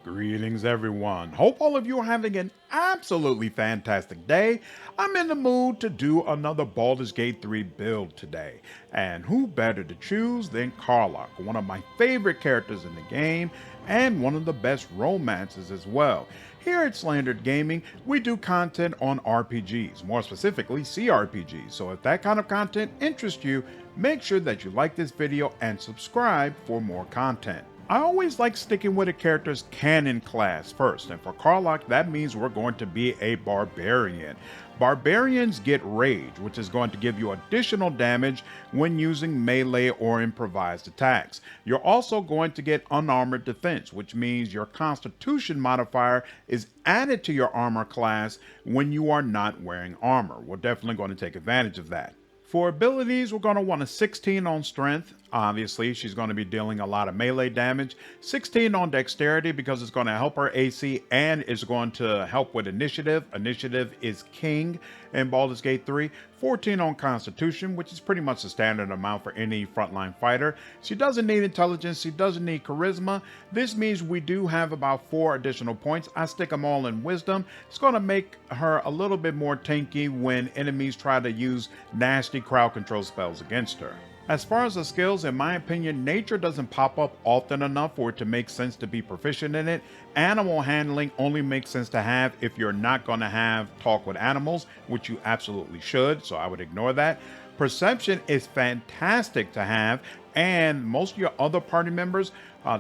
Greetings, everyone. Hope all of you are having an absolutely fantastic day. I'm in the mood to do another Baldur's Gate 3 build today. And who better to choose than Karlach, one of my favorite characters in the game, and one of the best romances as well. Here at Slandered Gaming, we do content on RPGs, more specifically CRPGs. So if that kind of content interests you, make sure that you like this video and subscribe for more content. I always like sticking with a character's canon class first, and for Karlach, that means we're going to be a barbarian. Barbarians get rage, which is going to give you additional damage when using melee or improvised attacks. You're also going to get unarmored defense, which means your constitution modifier is added to your armor class when you are not wearing armor. We're definitely going to take advantage of that. For abilities, we're going to want a 16 on strength. Obviously, she's going to be dealing a lot of melee damage. 16 on dexterity because it's going to help her AC and it's going to help with initiative. Initiative is king in Baldur's Gate 3. 14 on constitution, which is pretty much the standard amount for any frontline fighter. She doesn't need intelligence. She doesn't need charisma. This means we do have about 4 additional points. I stick them all in wisdom. It's going to make her a little bit more tanky when enemies try to use nasty crowd control spells against her. As far as the skills, in my opinion, nature doesn't pop up often enough for it to make sense to be proficient in it. Animal handling only makes sense to have if you're not going to have talk with animals, which you absolutely should, so I would ignore that. Perception is fantastic to have, and most of your other party members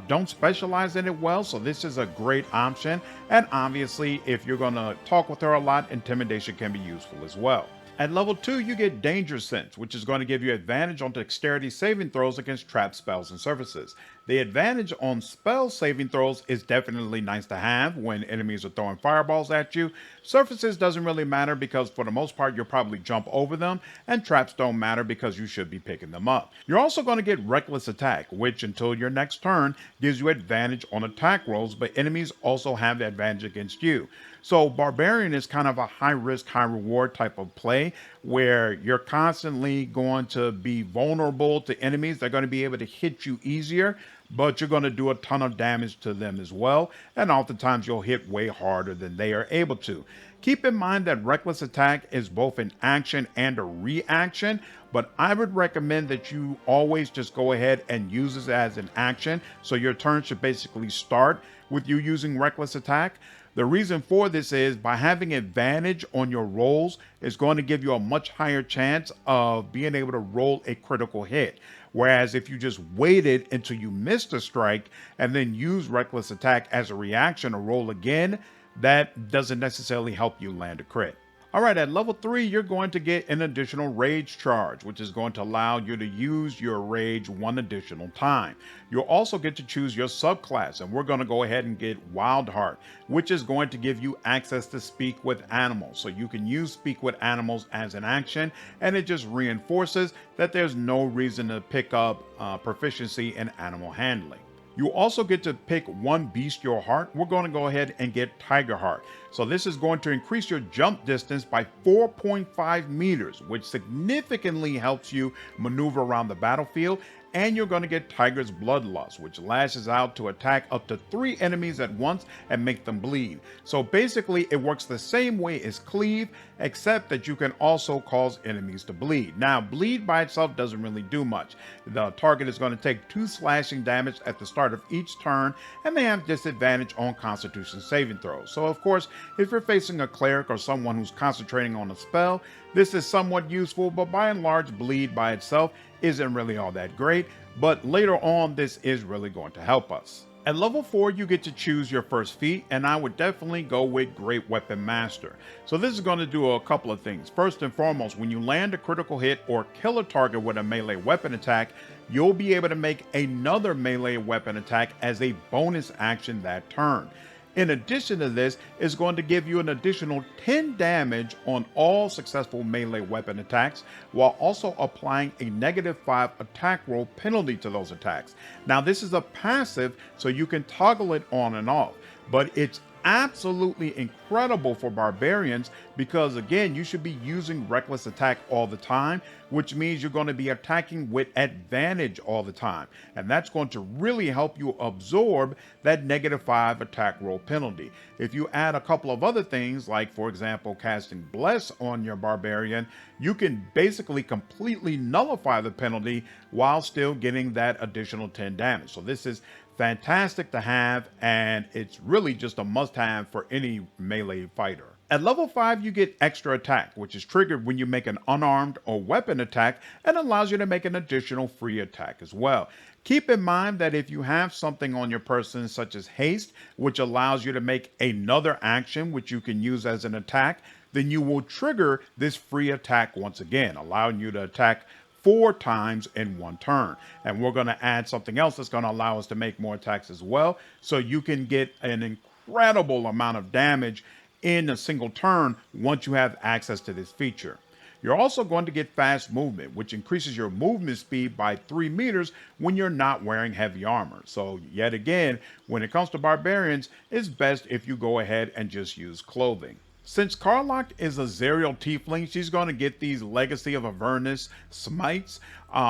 don't specialize in it well, so this is a great option. And obviously, if you're going to talk with her a lot, intimidation can be useful as well. At level 2, you get Danger Sense, which is going to give you advantage on dexterity saving throws against trapped spells and surfaces. The advantage on spell saving throws is definitely nice to have when enemies are throwing fireballs at you. Surfaces doesn't really matter because for the most part you'll probably jump over them, and traps don't matter because you should be picking them up. You're also going to get Reckless Attack, which until your next turn gives you advantage on attack rolls, but enemies also have the advantage against you. So Barbarian is kind of a high risk, high reward type of play where you're constantly going to be vulnerable to enemies. They're going to be able to hit you easier, but you're going to do a ton of damage to them as well. And oftentimes you'll hit way harder than they are able to. Keep in mind that Reckless Attack is both an action and a reaction, but I would recommend that you always just go ahead and use this as an action. So your turn should basically start with you using Reckless Attack. The reason for this is by having advantage on your rolls is going to give you a much higher chance of being able to roll a critical hit. Whereas if you just waited until you missed a strike and then use Reckless Attack as a reaction to roll again, that doesn't necessarily help you land a crit. All right, at level 3, you're going to get an additional rage charge, which is going to allow you to use your rage one additional time. You'll also get to choose your subclass, and we're going to go ahead and get Wild Heart, which is going to give you access to speak with animals. So you can use speak with animals as an action, and it just reinforces that there's no reason to pick up proficiency in animal handling. You also get to pick one bestial heart. We're going to go ahead and get Tiger Heart. So this is going to increase your jump distance by 4.5 meters, which significantly helps you maneuver around the battlefield. And you're going to get Tiger's Bloodlust, which lashes out to attack up to 3 enemies at once and make them bleed. So basically, it works the same way as Cleave, except that you can also cause enemies to bleed. Now, bleed by itself doesn't really do much. The target is going to take 2 slashing damage at the start of each turn, and they have disadvantage on Constitution saving throws. So of course, if you're facing a cleric or someone who's concentrating on a spell, this is somewhat useful, but by and large, bleed by itself isn't really all that great, but later on this is really going to help us. At level 4, you get to choose your first feat, and I would definitely go with Great Weapon Master. So this is going to do a couple of things. First and foremost, when you land a critical hit or kill a target with a melee weapon attack, you'll be able to make another melee weapon attack as a bonus action that turn. In addition to this, it's going to give you an additional 10 damage on all successful melee weapon attacks, while also applying a -5 attack roll penalty to those attacks. Now, this is a passive, so you can toggle it on and off, but it's absolutely incredible for barbarians because, again, you should be using Reckless Attack all the time. which means you're going to be attacking with advantage all the time. And that's going to really help you absorb that -5 attack roll penalty. If you add a couple of other things, like for example, casting Bless on your Barbarian, you can basically completely nullify the penalty while still getting that additional 10 damage. So this is fantastic to have, and it's really just a must-have for any melee fighter. At level 5, you get extra attack, which is triggered when you make an unarmed or weapon attack and allows you to make an additional free attack as well. Keep in mind that if you have something on your person such as haste, which allows you to make another action which you can use as an attack, then you will trigger this free attack once again, allowing you to attack 4 times in one turn. And we're going to add something else that's going to allow us to make more attacks as well, so you can get an incredible amount of damage in a single turn once you have access to this feature. You're also going to get fast movement, which increases your movement speed by 3 meters when you're not wearing heavy armor. So yet again, when it comes to barbarians, it's best if you go ahead and just use clothing. Since Karlach is a Zerial tiefling, she's going to get these Legacy of Avernus smites.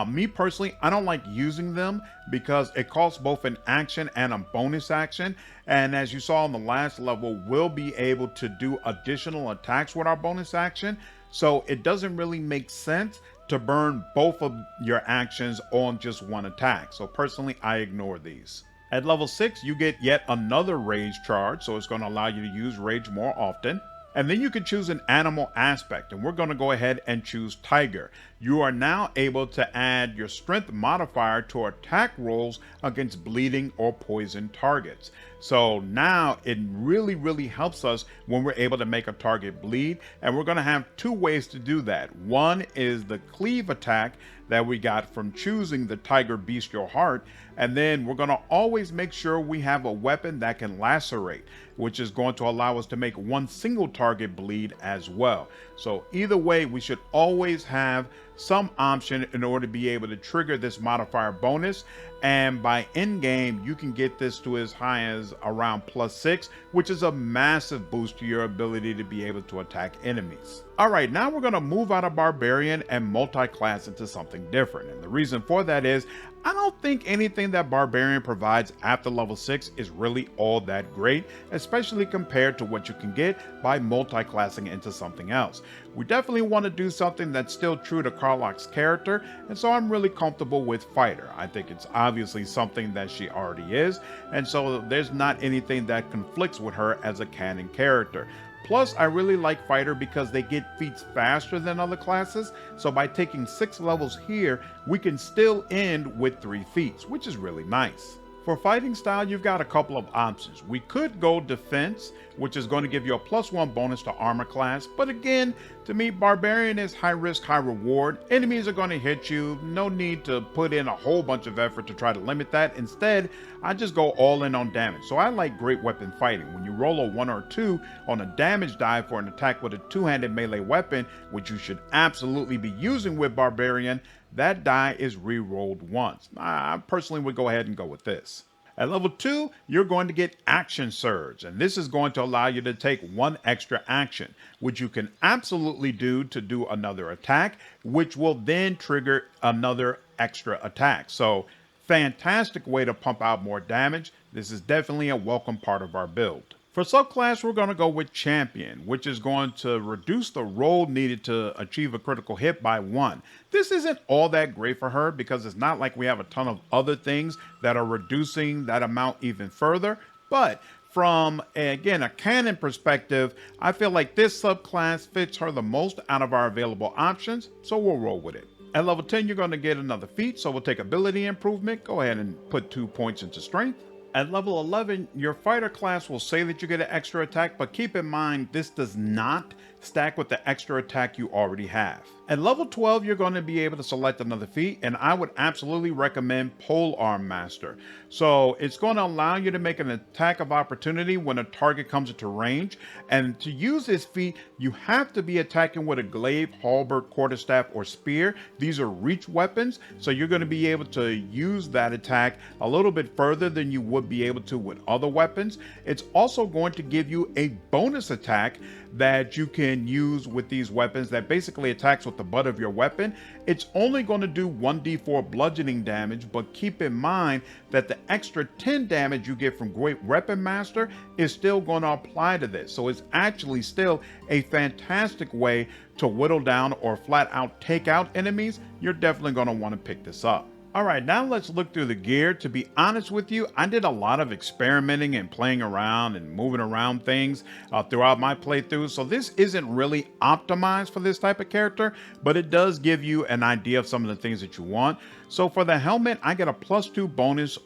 Me personally, I don't like using them because it costs both an action and a bonus action. And as you saw in the last level, we'll be able to do additional attacks with our bonus action. So it doesn't really make sense to burn both of your actions on just one attack. So personally, I ignore these. At level 6, you get yet another rage charge, so it's going to allow you to use rage more often. And then you can choose an animal aspect, and we're going to go ahead and choose Tiger. You are now able to add your strength modifier to attack rolls against bleeding or poison targets. So now it really helps us when we're able to make a target bleed, and we're going to have 2 ways to do that. One is the cleave attack that we got from choosing the Tiger Bestial Heart, and then we're going to always make sure we have a weapon that can lacerate, which is going to allow us to make 1 single target bleed as well. So either way, we should always have some option in order to be able to trigger this modifier bonus. And by end game, you can get this to as high as around +6, which is a massive boost to your ability to be able to attack enemies. All right, now we're going to move out of Barbarian and multi-class into something different. And the reason for that is I don't think anything that Barbarian provides after level 6 is really all that great, especially compared to what you can get by multi-classing into something else. We definitely want to do something that's still true to Karlach's character, and so I'm really comfortable with Fighter. I think it's obviously something that she already is, and so there's not anything that conflicts with her as a canon character. Plus, I really like Fighter because they get feats faster than other classes, so by taking 6 levels here, we can still end with 3 feats, which is really nice. For fighting style, you've got a couple of options. We could go defense, which is going to give you a +1 bonus to armor class, but again, to me, Barbarian is high risk, high reward. Enemies are going to hit you. No need to put in a whole bunch of effort to try to limit that. Instead, I just go all in on damage. So I like great weapon fighting. When you roll a 1 or 2 on a damage die for an attack with a 2-handed melee weapon, which you should absolutely be using with Barbarian, that die is re-rolled once. I personally would go ahead and go with this. At level 2, you're going to get Action Surge, and this is going to allow you to take 1 extra action, which you can absolutely do to do another attack, which will then trigger another extra attack. So, fantastic way to pump out more damage. This is definitely a welcome part of our build. For subclass, we're going to go with Champion, which is going to reduce the roll needed to achieve a critical hit by 1. This isn't all that great for her because it's not like we have a ton of other things that are reducing that amount even further, but from, again, a canon perspective, I feel like this subclass fits her the most out of our available options, so we'll roll with it. At level 10, you're going to get another feat, so we'll take ability improvement. Go ahead and put 2 points into strength. At level 11, your fighter class will say that you get an extra attack, but keep in mind this does not stack with the extra attack you already have. At level 12, you're going to be able to select another feat, and I would absolutely recommend Pole Arm Master. So it's going to allow you to make an attack of opportunity when a target comes into range, and to use this feat, you have to be attacking with a glaive, halberd, quarterstaff, or spear. These are reach weapons, so you're going to be able to use that attack a little bit further than you would be able to with other weapons. It's also going to give you a bonus attack that you can use with these weapons that basically attacks with the butt of your weapon, it's only going to do 1d4 bludgeoning damage, but keep in mind that the extra 10 damage you get from Great Weapon Master is still going to apply to this. So it's actually still a fantastic way to whittle down or flat out take out enemies. You're definitely going to want to pick this up. All right, now let's look through the gear. To be honest with you, I did a lot of experimenting and playing around and moving around things throughout my playthrough. So this isn't really optimized for this type of character, but it does give you an idea of some of the things that you want. So for the helmet, I get a +2 bonus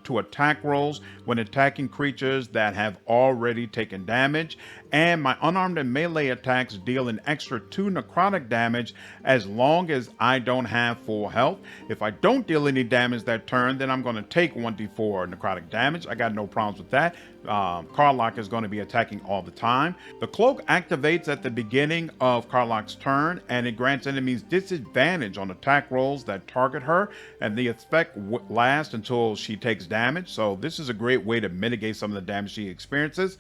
to attack rolls when attacking creatures that have already taken damage. And my unarmed and melee attacks deal an extra 2 necrotic damage as long as I don't have full health. If I don't deal any damage that turn, then I'm going to take 1d4 necrotic damage. I got no problems with that. Karlach is going to be attacking all the time. The cloak activates at the beginning of Karlach's turn, and it grants enemies disadvantage on attack rolls that target her, and the effect lasts until she takes damage. So this is a great way to mitigate some of the damage she experiences.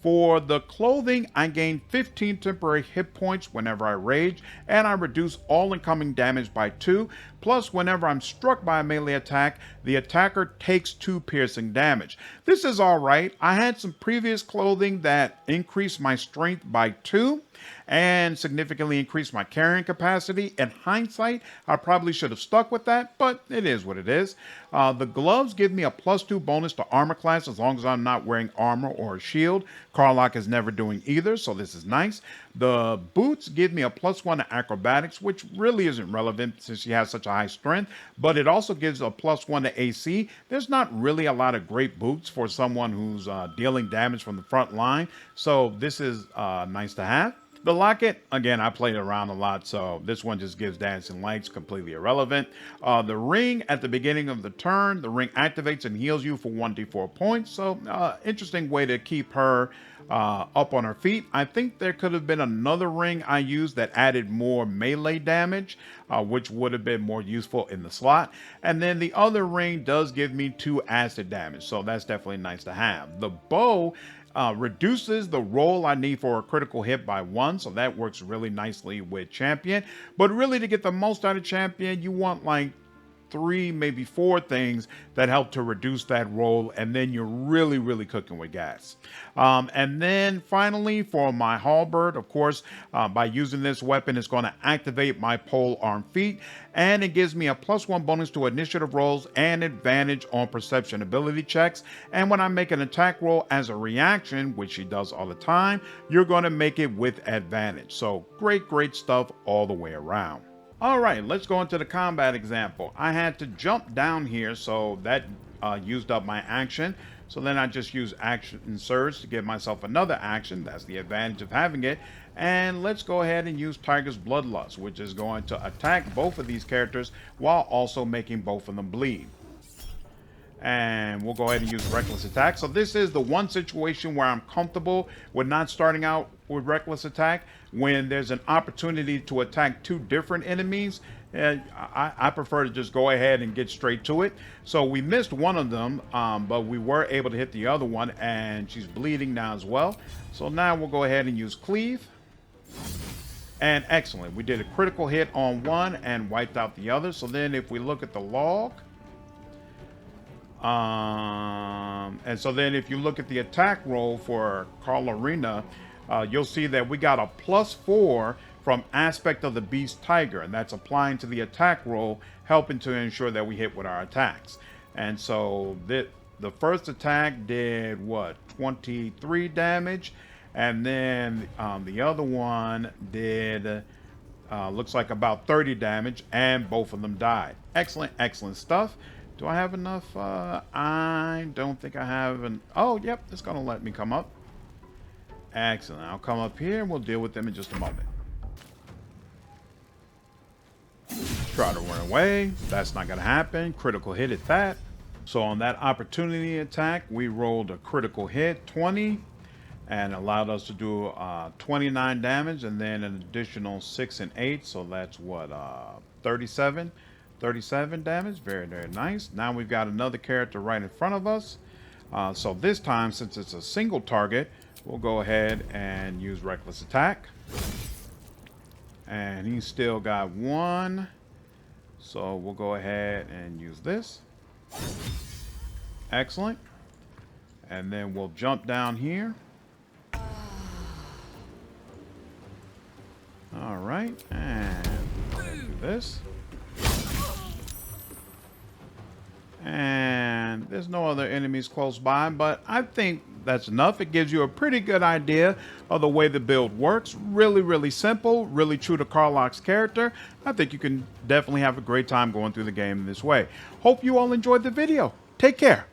For the clothing, I gain 15 temporary hit points whenever I rage, and I reduce all incoming damage by 2. Plus, whenever I'm struck by a melee attack, the attacker takes 2 piercing damage. This is alright. I had some previous clothing that increased my strength by 2 and significantly increased my carrying capacity. In hindsight, I probably should have stuck with that, but it is what it is. The gloves give me a +2 bonus to armor class as long as I'm not wearing armor or a shield. Karlach is never doing either, so this is nice. The boots give me a +1 to acrobatics, which really isn't relevant since she has such a high strength, but it also gives a +1 to AC. There's not really a lot of great boots for someone who's dealing damage from the front line, so this is nice to have. The locket, again, I played around a lot, so this one just gives dancing lights, completely irrelevant. The ring, at the beginning of the turn, the ring activates and heals you for 1d4 points, so interesting way to keep her up on her feet. I think there could have been another ring I used that added more melee damage, which would have been more useful in the slot. And then the other ring does give me 2 acid damage, so that's definitely nice to have. The bow reduces the roll I need for a critical hit by 1, so that works really nicely with Champion. But really, to get the most out of Champion, you want like 3, maybe 4 things that help to reduce that roll, and then you're really cooking with gas. And then finally, for my halberd, of course, by using this weapon, it's going to activate my pole arm feat, and it gives me a +1 bonus to initiative rolls and advantage on perception ability checks. And when I make an attack roll as a reaction, which she does all the time, you're going to make it with advantage. So great stuff all the way around. All right, let's go into the combat example. I had to jump down here, so that used up my action. So then I just use action surge to give myself another action. That's the advantage of having it. And let's go ahead and use Tiger's Bloodlust, which is going to attack both of these characters while also making both of them bleed. And we'll go ahead and use Reckless Attack. So this is the one situation where I'm comfortable with not starting out with Reckless Attack. When there's an opportunity to attack 2 different enemies, I prefer to just go ahead and get straight to it. So we missed one of them, but we were able to hit the other one, and she's bleeding now as well. So now we'll go ahead and use Cleave. And excellent, we did a critical hit on one and wiped out the other. So then if we look at the log, and so then if you look at the attack roll for Karlarina, you'll see that we got a +4 from Aspect of the Beast Tiger, and that's applying to the attack roll, helping to ensure that we hit with our attacks. And so the first attack did what, 23 damage, and then the other one did looks like about 30 damage, and both of them died. Excellent stuff. Do I have enough? I don't think I have an... Oh, yep, it's gonna let me come up. Excellent. I'll come up here and we'll deal with them in just a moment. Try to run away. That's not gonna happen. Critical hit at that. So on that opportunity attack, we rolled a critical hit, 20, and allowed us to do 29 damage, and then an additional 6 and 8. So that's what, 37 damage. Very nice. Now we've got another character right in front of us. So this time, since it's a single target, we'll go ahead and use Reckless Attack. And he's still got one. So we'll go ahead and use this. Excellent. And then we'll jump down here. All right. And we'll do this. And there's no other enemies close by, but I think that's enough. It gives you a pretty good idea of the way the build works. Really, really simple, really true to Karlach's character. I think you can definitely have a great time going through the game this way. Hope you all enjoyed the video. Take care.